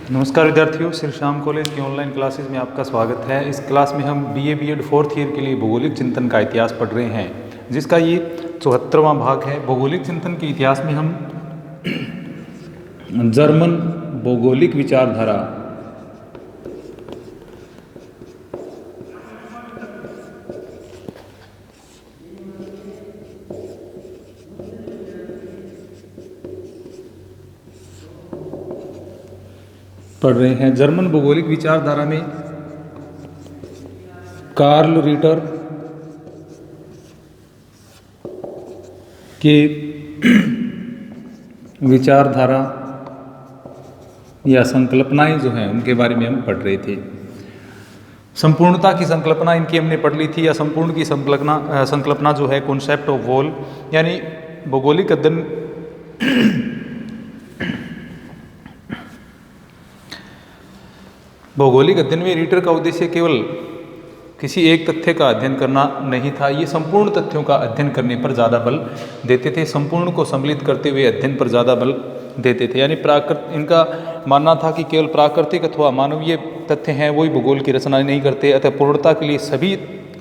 नमस्कार विद्यार्थियों, श्री श्याम कॉलेज की ऑनलाइन क्लासेस में आपका स्वागत है। इस क्लास में हम बीए बीएड फोर्थ ईयर के लिए भौगोलिक चिंतन का इतिहास पढ़ रहे हैं, जिसका ये 74वां भाग है। भौगोलिक चिंतन के इतिहास में हम जर्मन भौगोलिक विचारधारा पढ़ रहे हैं। जर्मन भौगोलिक विचारधारा में कार्ल रिटर के विचारधारा या संकल्पनाएं जो हैं उनके बारे में हम पढ़ रहे थे। संपूर्णता की संकल्पना इनकी हमने पढ़ ली थी, या संपूर्ण की संकल्पना जो है कॉन्सेप्ट ऑफ होल, यानी भौगोलिक अध्ययन में रीटर का उद्देश्य केवल किसी एक तथ्य का अध्ययन करना नहीं था। ये संपूर्ण तथ्यों का अध्ययन करने पर ज़्यादा बल देते थे, संपूर्ण को सम्मिलित करते हुए अध्ययन पर ज़्यादा बल देते थे। यानी इनका मानना था कि केवल प्राकृतिक अथवा मानवीय तथ्य हैं वही भूगोल की रचना नहीं करते, अतः पूर्णता के लिए सभी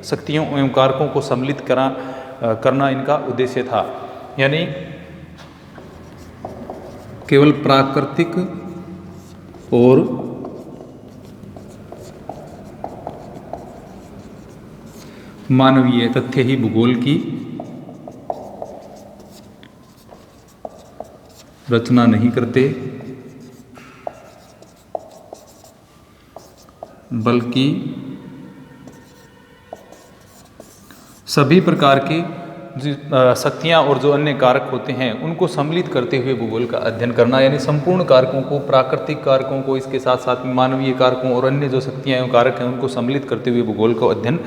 शक्तियों एवं कारकों को सम्मिलित करना इनका उद्देश्य था। यानी केवल प्राकृतिक और मानवीय तथ्य ही भूगोल की रचना नहीं करते, बल्कि सभी प्रकार के शक्तियाँ और जो अन्य कारक होते हैं उनको सम्मिलित करते हुए भूगोल का अध्ययन करना, यानी संपूर्ण कारकों को, प्राकृतिक कारकों को, इसके साथ साथ मानवीय कारकों और अन्य जो शक्तियाँ एवं कारक हैं उनको सम्मिलित करते हुए भूगोल का अध्ययन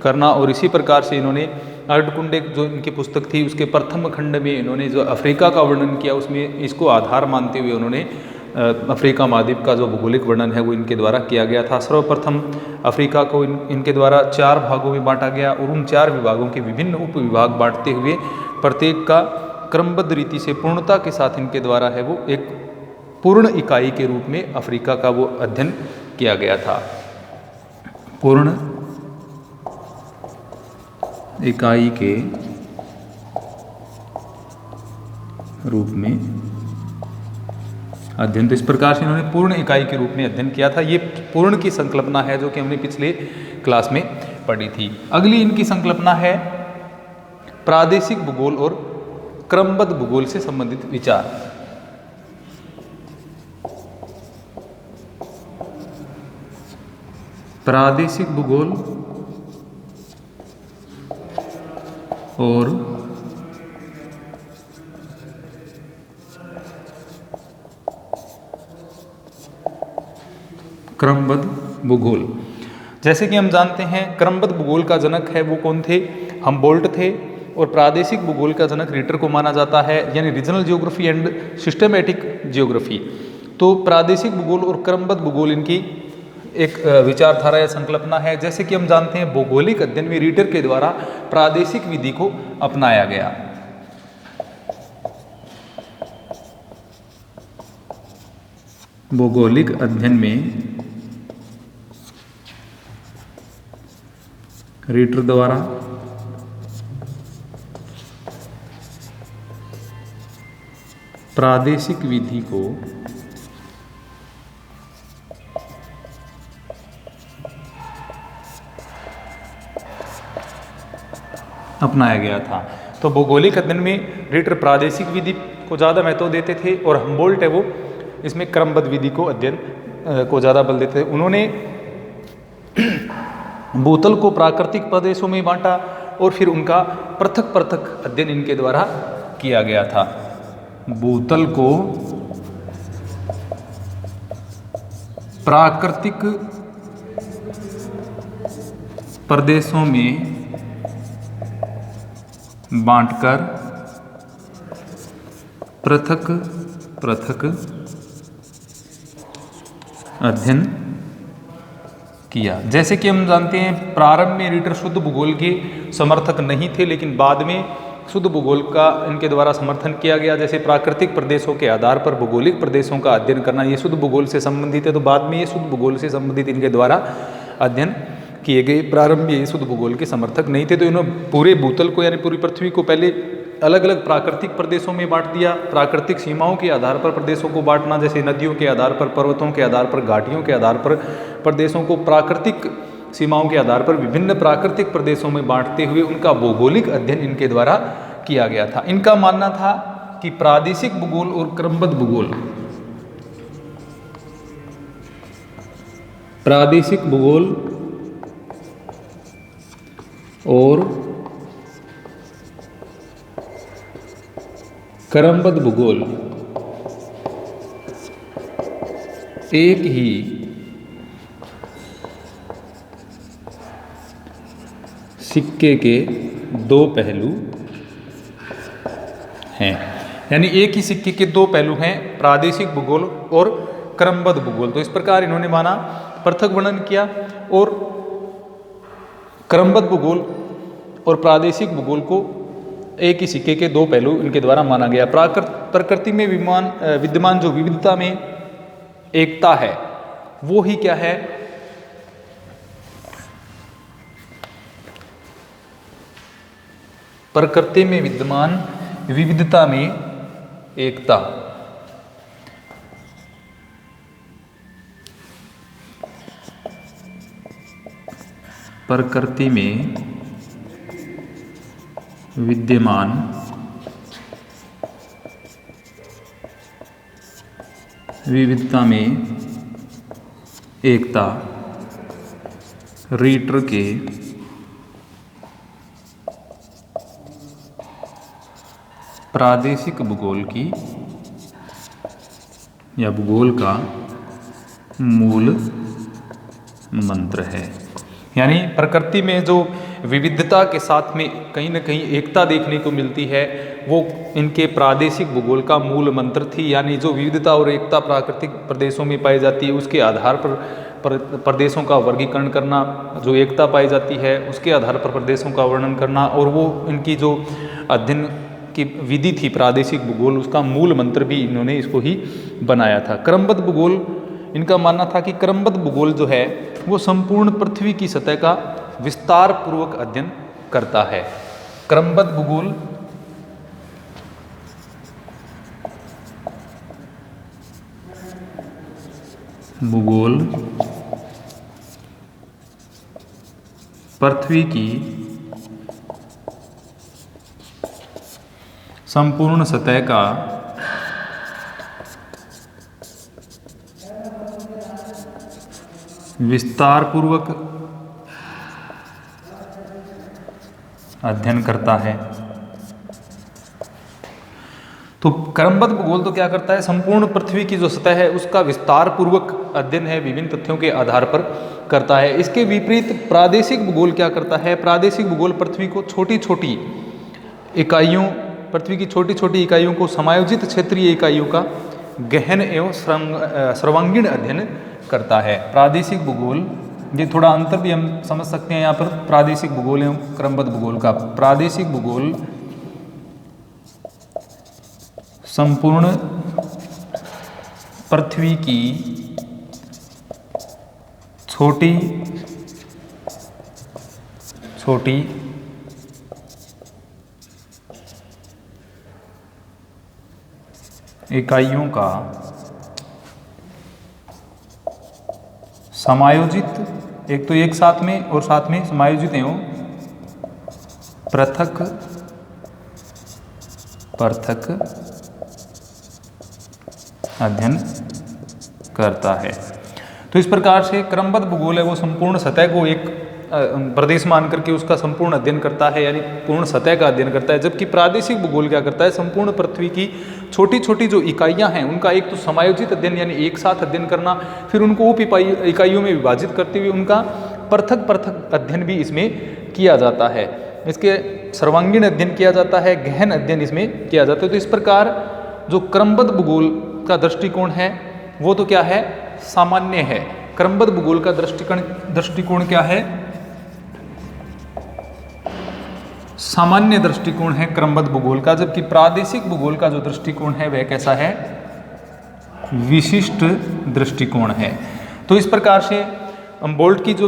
करना। और इसी प्रकार से इन्होंने अर्धकुंडे जो इनकी पुस्तक थी उसके प्रथम खंड में इन्होंने जो अफ्रीका का वर्णन किया, उसमें इसको आधार मानते हुए उन्होंने अफ्रीका महाद्वीप का जो भौगोलिक वर्णन है वो इनके द्वारा किया गया था। सर्वप्रथम अफ्रीका को इनके द्वारा 4 भागों में बांटा गया और उन 4 विभागों के विभिन्न उप विभाग बांटते हुए प्रत्येक का क्रमबद्ध रीति से पूर्णता के साथ इनके द्वारा है वो एक पूर्ण इकाई के रूप में अफ्रीका का वो अध्ययन किया गया था। पूर्ण इकाई के रूप में अध्ययन, तो इस प्रकार से इन्होंने पूर्ण इकाई के रूप में अध्ययन किया था। ये पूर्ण की संकल्पना है जो कि हमने पिछले क्लास में पढ़ी थी। अगली इनकी संकल्पना है प्रादेशिक भूगोल और क्रमबद्ध भूगोल से संबंधित विचार। प्रादेशिक भूगोल और क्रमबद्ध भूगोल। जैसे कि हम जानते हैं क्रमबद्ध भूगोल का जनक है वो कौन थे? हमबोल्ट थे। और प्रादेशिक भूगोल का जनक रीटर को माना जाता है, यानी regional geography and systematic geography. तो प्रादेशिक भूगोल और क्रमबद्ध भूगोल इनकी एक विचारधारा या संकल्पना है। जैसे कि हम जानते हैं भौगोलिक अध्ययन में रीटर के द्वारा प्रादेशिक विधि को अपनाया गया। भौगोलिक अध्ययन में रीटर द्वारा प्रादेशिक विधि को अपनाया गया था। तो भौगोलिक अध्ययन में रीटर प्रादेशिक विधि को ज़्यादा महत्व देते थे और हमबोल्ट है वो इसमें क्रमबद्ध विधि को अध्ययन को ज़्यादा बल देते थे। उन्होंने भूतल को प्राकृतिक प्रदेशों में बांटा और फिर उनका पृथक पृथक अध्ययन इनके द्वारा किया गया था। भूतल को प्राकृतिक प्रदेशों में बांटकर पृथक पृथक अध्ययन किया। जैसे कि हम जानते हैं प्रारंभ में रीटर शुद्ध भूगोल के समर्थक नहीं थे, लेकिन बाद में शुद्ध भूगोल का इनके द्वारा समर्थन किया गया। जैसे प्राकृतिक प्रदेशों के आधार पर भौगोलिक प्रदेशों का अध्ययन करना, ये शुद्ध भूगोल से संबंधित है। तो बाद में ये शुद्ध भूगोल से संबंधित इनके द्वारा अध्ययन किए गए। प्रारंभ में ये शुद्ध भूगोल के समर्थक नहीं थे। तो इन्होंने पूरे भूतल को यानी पूरी पृथ्वी को पहले अलग अलग प्राकृतिक प्रदेशों में बांट दिया। प्राकृतिक सीमाओं के आधार पर प्रदेशों को बांटना, जैसे नदियों के आधार पर, पर्वतों के आधार पर, घाटियों के आधार पर प्रदेशों को प्राकृतिक सीमाओं के आधार पर विभिन्न प्राकृतिक प्रदेशों में बांटते हुए उनका भौगोलिक अध्ययन इनके द्वारा किया गया था। इनका मानना था कि प्रादेशिक भूगोल और क्रमबद्ध भूगोल, प्रादेशिक भूगोल और क्रमबद्ध भूगोल एक ही सिक्के के दो पहलू हैं। यानी एक ही सिक्के के दो पहलू हैं, प्रादेशिक भूगोल और क्रमबद्ध भूगोल। तो इस प्रकार इन्होंने माना, पृथक वर्णन किया। और क्रमबद्ध भूगोल और प्रादेशिक भूगोल को एक ही सिक्के के दो पहलू इनके द्वारा माना गया। प्रकृति में विद्यमान जो विविधता में एकता है, वो ही क्या है? प्रकृति में विद्यमान विविधता में एकता। प्रकृति में विद्यमान विविधता में एकता रीटर के प्रादेशिक भूगोल की या भूगोल का मूल मंत्र है। यानी प्रकृति में जो विविधता के साथ में कहीं न कहीं एकता देखने को मिलती है, वो इनके प्रादेशिक भूगोल का मूल मंत्र थी। यानी जो विविधता और एकता प्राकृतिक प्रदेशों में पाई जाती है, उसके आधार पर प्रदेशों का वर्गीकरण करना, जो एकता पाई जाती है उसके आधार पर प्रदेशों का वर्णन करना, और वो इनकी जो अध्ययन की विधि थी प्रादेशिक भूगोल, उसका मूल मंत्र भी इन्होंने इसको ही बनाया था। क्रमबद्ध भूगोल, इनका मानना था कि क्रमबद्ध भूगोल जो है वो संपूर्ण पृथ्वी की सतह का विस्तार पूर्वक अध्ययन करता है। क्रमबद्ध भूगोल पृथ्वी की संपूर्ण सतह का विस्तार पूर्वक अध्ययन करता है। तो क्रमबद्ध भूगोल तो क्या करता है? संपूर्ण पृथ्वी की जो सतह है उसका विस्तार पूर्वक अध्ययन है, विभिन्न तथ्यों के आधार पर करता है। इसके विपरीत प्रादेशिक भूगोल क्या करता है? प्रादेशिक भूगोल पृथ्वी को छोटी छोटी इकाइयों, पृथ्वी की छोटी छोटी इकाइयों को समायोजित क्षेत्रीय इकाइयों का गहन एवं सर्वांगीण अध्ययन करता है। प्रादेशिक भूगोल, ये थोड़ा अंतर भी हम समझ सकते हैं यहाँ पर प्रादेशिक भूगोल एवं क्रमबद्ध भूगोल का। प्रादेशिक भूगोल संपूर्ण पृथ्वी की छोटी छोटी इकाइयों का समायोजित, एक तो एक साथ में और साथ में समायोजित एवं पृथक अध्ययन करता है। तो इस प्रकार से क्रमबद्ध भूगोल है वो संपूर्ण सतह को एक प्रदेश मान करके उसका संपूर्ण अध्ययन करता है, यानी पूर्ण सतह का अध्ययन करता है। जबकि प्रादेशिक भूगोल क्या करता है? संपूर्ण पृथ्वी की छोटी छोटी जो इकाइयां हैं उनका एक तो समायोजित अध्ययन यानी एक साथ अध्ययन करना, फिर उनको उप इकाइयों में विभाजित करते हुए उनका पृथक अध्ययन भी इसमें किया जाता है। इसके सर्वांगीण अध्ययन किया जाता है, गहन अध्ययन इसमें किया जाता है। तो इस प्रकार जो क्रमबद्ध भूगोल का दृष्टिकोण है वो तो क्या है? सामान्य है। क्रमबद्ध भूगोल का दृष्टिकोण क्या है? सामान्य दृष्टिकोण है क्रमबद्ध भूगोल का, जबकि प्रादेशिक भूगोल का जो दृष्टिकोण है वह कैसा है, विशिष्ट दृष्टिकोण है। तो इस प्रकार से हमबोल्ट की जो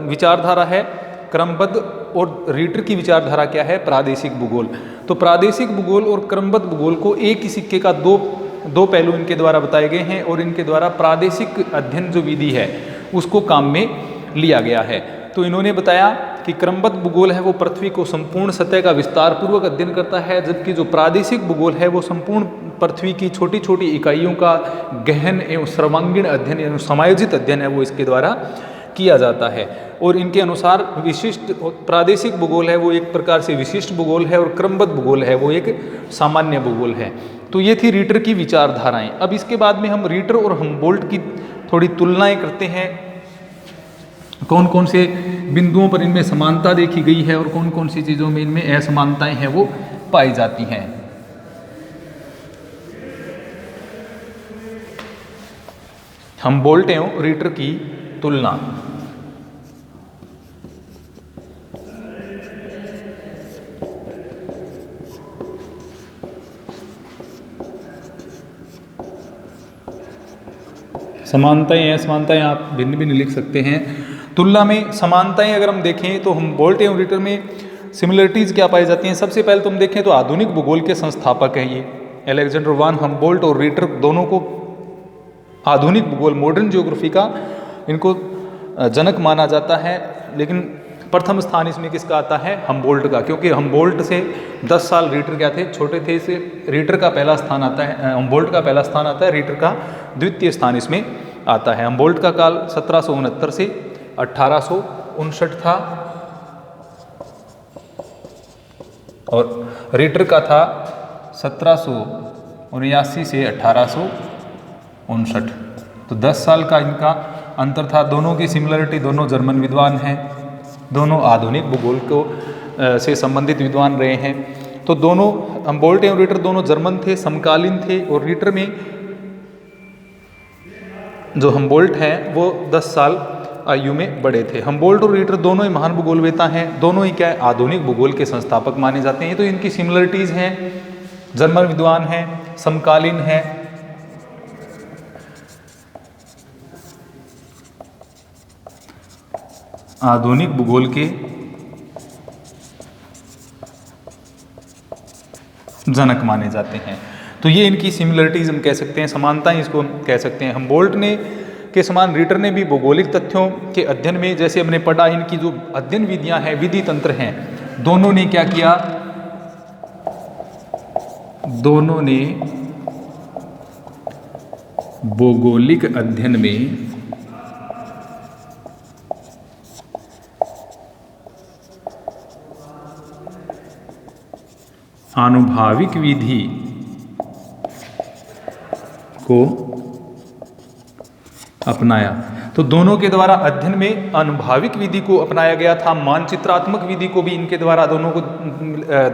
विचारधारा है क्रमबद्ध, और रीटर की विचारधारा क्या है, प्रादेशिक भूगोल। तो प्रादेशिक भूगोल और क्रमबद्ध भूगोल को एक ही सिक्के का दो पहलू इनके द्वारा बताए गए हैं, और इनके द्वारा प्रादेशिक अध्ययन जो विधि है उसको काम में लिया गया है। तो इन्होंने बताया कि क्रमबद्ध भूगोल है वो पृथ्वी को संपूर्ण सतह का विस्तार पूर्वक अध्ययन करता है, जबकि जो प्रादेशिक भूगोल है वो संपूर्ण पृथ्वी की छोटी छोटी इकाइयों का गहन एवं सर्वांगीण अध्ययन एवं समायोजित अध्ययन है वो इसके द्वारा किया जाता है। और इनके अनुसार विशिष्ट प्रादेशिक भूगोल है वो एक प्रकार से विशिष्ट भूगोल है, और क्रमबद्ध भूगोल है वो एक सामान्य भूगोल है। तो ये थी रीटर की विचारधाराएं। अब इसके बाद में हम रीटर और हमबोल्ट की थोड़ी तुलनाएं करते हैं, कौन कौन से बिंदुओं पर इनमें समानता देखी गई है और कौन कौन सी चीज़ों में इनमें असमानताएं हैं वो पाई जाती हैं। हमबोल्ट एवं रीटर की तुलना। समानताएं असमानताएं आप भिन्न भिन्न लिख सकते हैं। तुलना में समानताएं अगर हम देखें तो हमबोल्ट एवं रीटर में सिमिलरिटीज़ क्या पाई जाती हैं। सबसे पहले तो हम देखें तो आधुनिक भूगोल के संस्थापक हैं ये अलेक्जेंडर वान हमबोल्ट, और रीटर दोनों को आधुनिक भूगोल मॉडर्न ज्योग्राफी का इनको जनक माना जाता है। लेकिन प्रथम स्थान इसमें किसका आता है, हमबोल्ट का, क्योंकि हमबोल्ट से 10 साल रीटर क्या थे, छोटे थे। इसे रीटर का पहला स्थान आता है, हमबोल्ट का पहला स्थान आता है, रीटर का द्वितीय स्थान इसमें आता है। हमबोल्ट का काल 1769 से 1859 था, और रीटर का था 1779 से 1859। तो 10 साल का इनका अंतर था। दोनों की सिमिलरिटी, दोनों जर्मन विद्वान हैं, दोनों आधुनिक भूगोल को से संबंधित विद्वान रहे हैं। तो दोनों हमबोल्ट एवं रीटर दोनों जर्मन थे, समकालीन थे, और रीटर में जो हमबोल्ट हैं वो 10 साल आयु में बड़े थे। हमबोल्ट और रीटर दोनों ही महान भूगोलवेता हैं, दोनों ही क्या है, आधुनिक भूगोल के संस्थापक माने जाते हैं। तो इनकी सिमिलरिटीज़ हैं, जर्मन विद्वान हैं, समकालीन हैं। आधुनिक भूगोल के जनक माने जाते हैं। तो ये इनकी सिमिलरिटीज हम कह सकते हैं, समानताएं इसको हम कह सकते हैं। हमबोल्ट ने के समान रीटर ने भी भौगोलिक तथ्यों के अध्ययन में, जैसे हमने पढ़ा, इनकी जो अध्ययन विधियां हैं, विधि तंत्र हैं, दोनों ने क्या किया, दोनों ने भौगोलिक अध्ययन में आनुभाविक विधि को अपनाया। तो दोनों के द्वारा अध्ययन में आनुभाविक विधि को अपनाया गया था। मानचित्रात्मक विधि को भी इनके द्वारा, दोनों को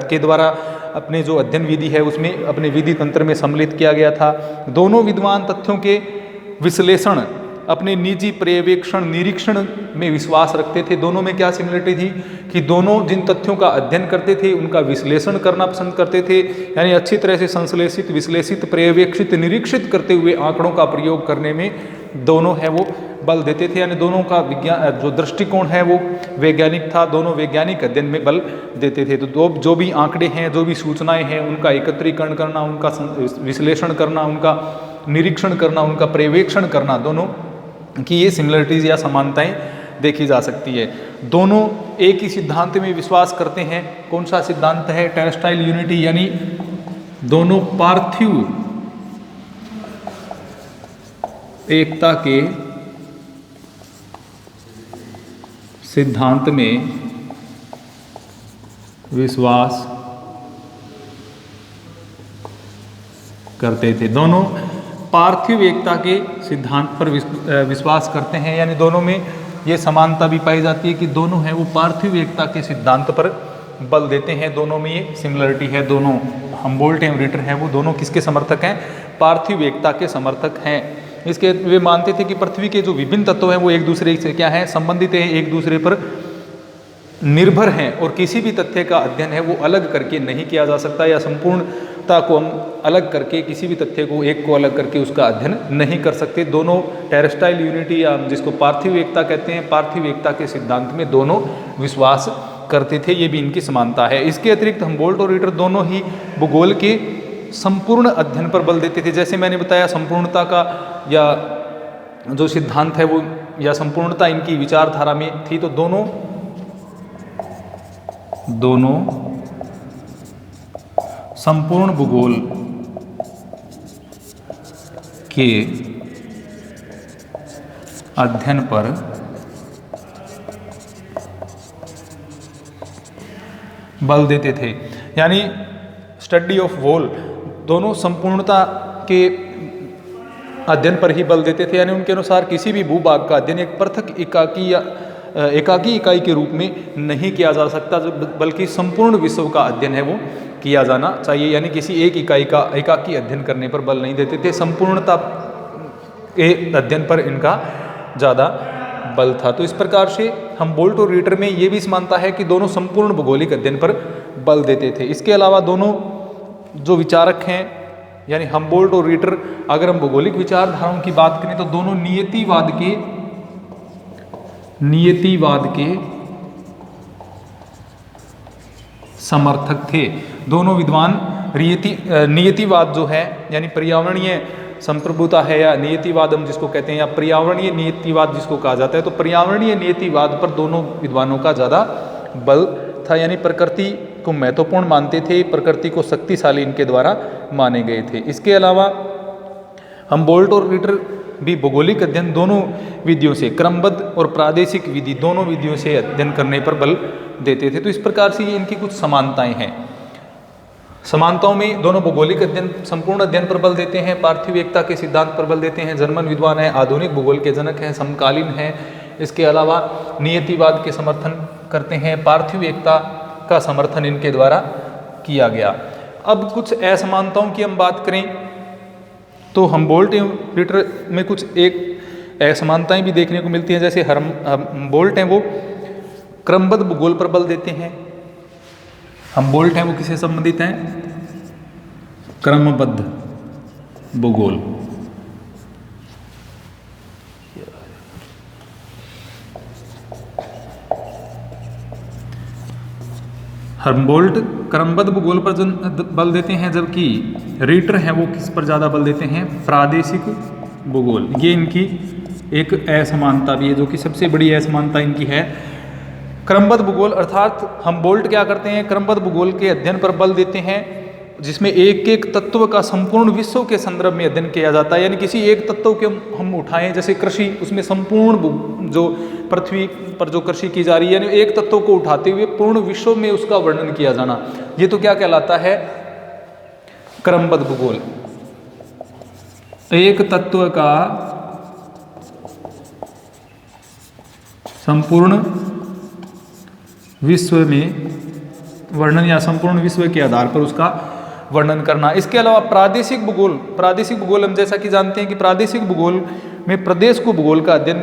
के द्वारा अपने जो अध्ययन विधि है उसमें अपने विधि तंत्र में सम्मिलित किया गया था। दोनों विद्वान तथ्यों के विश्लेषण, अपने निजी पर्यवेक्षण निरीक्षण में विश्वास रखते थे। दोनों में क्या सिमिलरिटी थी कि दोनों जिन तथ्यों का अध्ययन करते थे उनका विश्लेषण करना पसंद करते थे, यानी अच्छी तरह से संश्लेषित, विश्लेषित, पर्यवेक्षित, निरीक्षित करते हुए आंकड़ों का प्रयोग करने में दोनों है वो बल देते थे। यानी दोनों का विज्ञान जो दृष्टिकोण है वो वैज्ञानिक था, दोनों वैज्ञानिक अध्ययन में बल देते थे। तो जो भी आंकड़े हैं, जो भी सूचनाएं हैं, उनका एकत्रीकरण करना, उनका विश्लेषण करना, उनका निरीक्षण करना, उनका पर्यवेक्षण करना, दोनों की ये सिमिलरिटीज या समानताएं देखी जा सकती है। दोनों एक ही सिद्धांत में विश्वास करते हैं। कौन सा सिद्धांत है, टेरेस्ट्राइल यूनिटी, यानी दोनों पार्थिव एकता के सिद्धांत में विश्वास करते थे। दोनों पार्थिव एकता के सिद्धांत पर विश्वास करते हैं, यानी दोनों में ये समानता भी पाई जाती है कि दोनों हैं वो पार्थिव एकता के सिद्धांत पर बल देते हैं। दोनों में ये सिमिलरिटी है। दोनों हमबोल्ट एवं रीटर हैं वो दोनों किसके समर्थक हैं, पार्थिव एकता के समर्थक हैं। इसके वे मानते थे कि पृथ्वी के जो विभिन्न तत्व हैं वो एक दूसरे से क्या है, संबंधित हैं, एक दूसरे पर निर्भर हैं और किसी भी तथ्य का अध्ययन है वो अलग करके नहीं किया जा सकता, या संपूर्णता को हम अलग करके किसी भी तथ्य को एक को अलग करके उसका अध्ययन नहीं कर सकते। दोनों टेरेस्ट्राइल यूनिटी या जिसको पार्थिव एकता कहते हैं, पार्थिव एकता के सिद्धांत में दोनों विश्वास करते थे, ये भी इनकी समानता है। इसके अतिरिक्त हमबोल्ट और रीटर दोनों ही भूगोल के संपूर्ण अध्ययन पर बल देते थे। जैसे मैंने बताया संपूर्णता का या जो सिद्धांत है वो या संपूर्णता इनकी विचारधारा में थी, तो दोनों संपूर्ण भूगोल के अध्ययन पर बल देते थे। यानी स्टडी ऑफ वोल दोनों संपूर्णता के अध्ययन पर ही बल देते थे। यानी उनके अनुसार किसी भी भूभाग का अध्ययन एक पृथक एकाकी या एकाकी इकाई के रूप में नहीं किया जा सकता, बल्कि संपूर्ण विश्व का अध्ययन है वो किया जाना चाहिए। यानी किसी एक इकाई का एकाकी अध्ययन करने पर बल नहीं देते थे, संपूर्णता के अध्ययन पर इनका ज़्यादा बल था। तो इस प्रकार से हमबोल्ट और रीटर में ये भी समानता है कि दोनों संपूर्ण भौगोलिक अध्ययन पर बल देते थे। इसके अलावा दोनों जो विचारक हैं यानी हमबोल्ट और रीटर, अगर हम भौगोलिक विचारधाराओं की बात करें तो दोनों नियतिवाद के समर्थक थे। दोनों विद्वान नियतिवाद जो है यानी पर्यावरणीय संप्रभुता है या नियतिवाद हम जिसको कहते हैं, या पर्यावरणीय नियतिवाद जिसको कहा जाता है, तो पर्यावरणीय नियतिवाद पर दोनों विद्वानों का ज़्यादा बल था। यानी प्रकृति को महत्वपूर्ण मानते थे, प्रकृति को शक्तिशाली इनके द्वारा माने गए थे। इसके अलावा हमबोल्ट और रीटर भी भौगोलिक अध्ययन दोनों विधियों से, क्रमबद्ध और प्रादेशिक विधि दोनों विधियों से अध्ययन करने पर बल देते थे। तो इस प्रकार से ये इनकी कुछ समानताएं हैं। समानताओं में दोनों भौगोलिक अध्ययन संपूर्ण अध्ययन पर बल देते हैं, पार्थिव एकता के सिद्धांत पर बल देते हैं, जर्मन विद्वान हैं, आधुनिक भूगोल के जनक हैं, समकालीन हैं। इसके अलावा नियतिवाद के समर्थन करते हैं, पार्थिव एकता का समर्थन इनके द्वारा किया गया। अब कुछ असमानताओं की हम बात करें तो हमबोल्ट एवं रीटर में कुछ एक असमानताएं भी देखने को मिलती हैं। जैसे हमबोल्ट हैं वो क्रमबद्ध भूगोल पर बल देते हैं। हमबोल्ट हैं वो किससे संबंधित हैं? क्रमबद्ध भूगोल। हमबोल्ट क्रमबद्ध भूगोल पर बल देते हैं, जबकि रीटर हैं वो किस पर ज़्यादा बल देते हैं? प्रादेशिक भूगोल। ये इनकी एक असमानता भी है, जो कि सबसे बड़ी असमानता इनकी है। क्रमबद्ध भूगोल अर्थात हमबोल्ट क्या करते हैं? क्रमबद्ध भूगोल के अध्ययन पर बल देते हैं, जिसमें एक एक तत्व का संपूर्ण विश्व के संदर्भ में अध्ययन किया जाता है। यानी किसी एक तत्व के हम उठाएं, जैसे कृषि, उसमें संपूर्ण जो पृथ्वी पर जो कृषि की जा रही है, यानी एक तत्व को उठाते हुए पूर्ण विश्व में उसका वर्णन किया जाना, ये तो क्या कहलाता है? क्रमबद्ध भूगोल। एक तत्व का संपूर्ण विश्व में वर्णन या संपूर्ण विश्व के आधार पर उसका वर्णन करना। इसके अलावा प्रादेशिक भूगोल हम जैसा कि जानते हैं कि प्रादेशिक भूगोल में प्रदेश को भूगोल का अध्ययन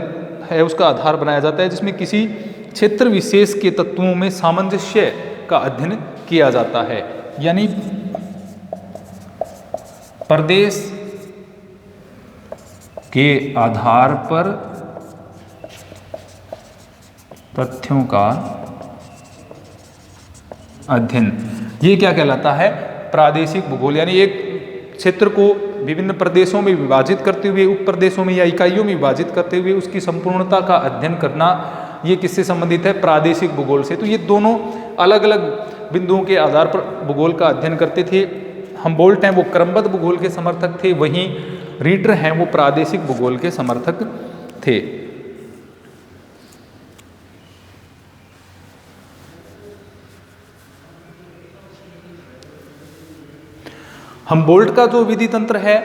है उसका आधार बनाया जाता है, जिसमें किसी क्षेत्र विशेष के तत्वों में सामंजस्य का अध्ययन किया जाता है। यानी प्रदेश के आधार पर तथ्यों का अध्ययन, ये क्या कहलाता है? प्रादेशिक भूगोल। यानी एक क्षेत्र को विभिन्न प्रदेशों में विभाजित करते हुए, उप प्रदेशों में या इकाइयों में विभाजित करते हुए उसकी संपूर्णता का अध्ययन करना, ये किससे संबंधित है? प्रादेशिक भूगोल से। तो ये दोनों अलग अलग बिंदुओं के आधार पर भूगोल का अध्ययन करते थे। हमबोल्ट हैं वो क्रमबद्ध भूगोल के समर्थक थे, वहीं रीटर हैं वो प्रादेशिक भूगोल के समर्थक थे। हमबोल्ट का जो विधि तंत्र है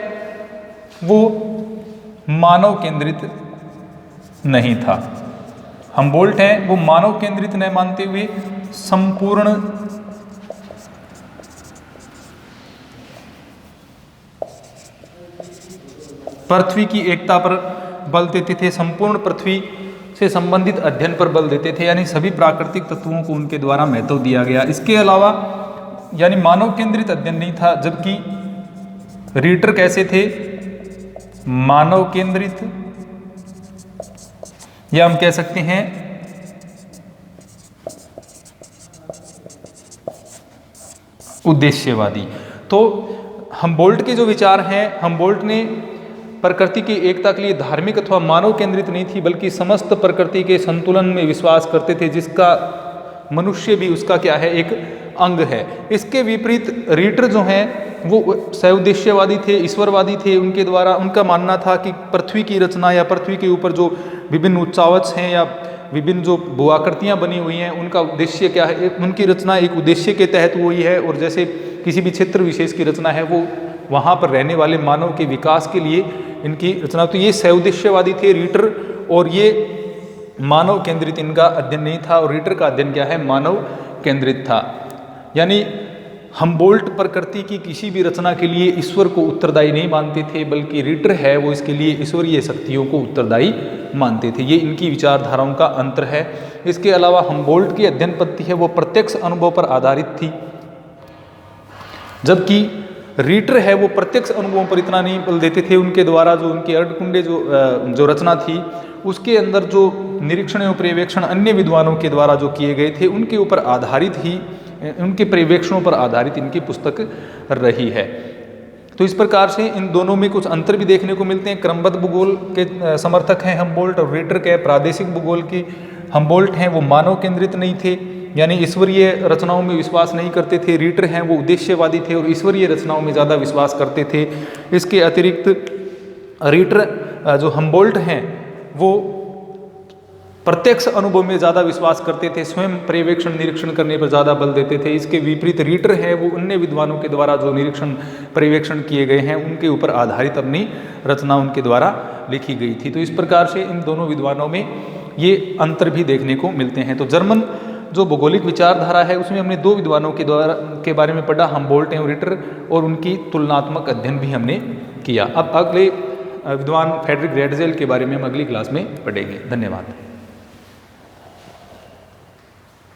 वो मानव केंद्रित नहीं था। हमबोल्ट हैं वो मानव केंद्रित न मानते हुए संपूर्ण पृथ्वी की एकता पर बल देते थे। संपूर्ण पृथ्वी से संबंधित अध्ययन पर बल देते थे, यानी सभी प्राकृतिक तत्वों को उनके द्वारा महत्व दिया गया। इसके अलावा यानी मानव केंद्रित अध्ययन नहीं था, जबकि रीटर कैसे थे, मानव केंद्रित, या हम कह सकते हैं उद्देश्यवादी। तो हम्बोल्ट के जो विचार हैं, हम्बोल्ट ने प्रकृति की एकता के लिए धार्मिक अथवा मानव केंद्रित नहीं थी, बल्कि समस्त प्रकृति के संतुलन में विश्वास करते थे, जिसका मनुष्य भी उसका क्या है, एक अंग है। इसके विपरीत रीटर जो हैं वो सउद्देश्यवादी थे, ईश्वरवादी थे। उनके द्वारा उनका मानना था कि पृथ्वी की रचना या पृथ्वी के ऊपर जो विभिन्न उच्चावच हैं या विभिन्न जो भूआकृतियाँ बनी हुई हैं, उनका उद्देश्य क्या है, उनकी रचना एक उद्देश्य के तहत हुई है, और जैसे किसी भी क्षेत्र विशेष की रचना है वो वहाँ पर रहने वाले मानव के विकास के लिए इनकी रचना। तो ये सउद्देश्यवादी थे रीटर, और ये मानव केंद्रित इनका अध्ययन नहीं था, और रीटर का अध्ययन क्या है, मानव केंद्रित था। यानी हम्बोल्ट प्रकृति की किसी भी रचना के लिए ईश्वर को उत्तरदायी नहीं मानते थे, बल्कि रीटर है वो इसके लिए ईश्वरीय शक्तियों को उत्तरदायी मानते थे। ये इनकी विचारधाराओं का अंतर है। इसके अलावा हम्बोल्ट की अध्ययन पद्धति है वो प्रत्यक्ष अनुभव पर आधारित थी, जबकि रीटर है वो प्रत्यक्ष अनुभवों पर इतना नहीं बल देते थे। उनके द्वारा जो उनकी अर्धकुंडे जो रचना थी, उसके अंदर जो निरीक्षण एवं पर्यवेक्षण अन्य विद्वानों के द्वारा जो किए गए थे, उनके ऊपर आधारित ही, उनके पर्यवेक्षणों पर आधारित इनकी पुस्तक रही है। तो इस प्रकार से इन दोनों में कुछ अंतर भी देखने को मिलते हैं। क्रमबद्ध भूगोल के समर्थक हैं हम्बोल्ट, और रीटर के प्रादेशिक भूगोल की हम्बोल्ट हैं वो मानव केंद्रित नहीं थे, यानी ईश्वरीय रचनाओं में विश्वास नहीं करते थे। रीटर हैं वो उद्देश्यवादी थे और ईश्वरीय रचनाओं में ज़्यादा विश्वास करते थे। इसके अतिरिक्त रीटर जो हम्बोल्ट हैं वो प्रत्यक्ष अनुभव में ज़्यादा विश्वास करते थे, स्वयं पर्यवेक्षण निरीक्षण करने पर ज़्यादा बल देते थे। इसके विपरीत रीटर है वो अन्य विद्वानों के द्वारा जो निरीक्षण पर्यवेक्षण किए गए हैं उनके ऊपर आधारित अपनी रचना उनके द्वारा लिखी गई थी। तो इस प्रकार से इन दोनों विद्वानों में ये अंतर भी देखने को मिलते हैं। तो जर्मन जो भौगोलिक विचारधारा है उसमें हमने दो विद्वानों के बारे में पढ़ा, हम्बोल्ट एवं रीटर, और उनकी तुलनात्मक अध्ययन भी हमने किया। अब अगले विद्वान फ्रेडरिक रैटजेल के बारे में हम अगली क्लास में पढ़ेंगे। धन्यवाद।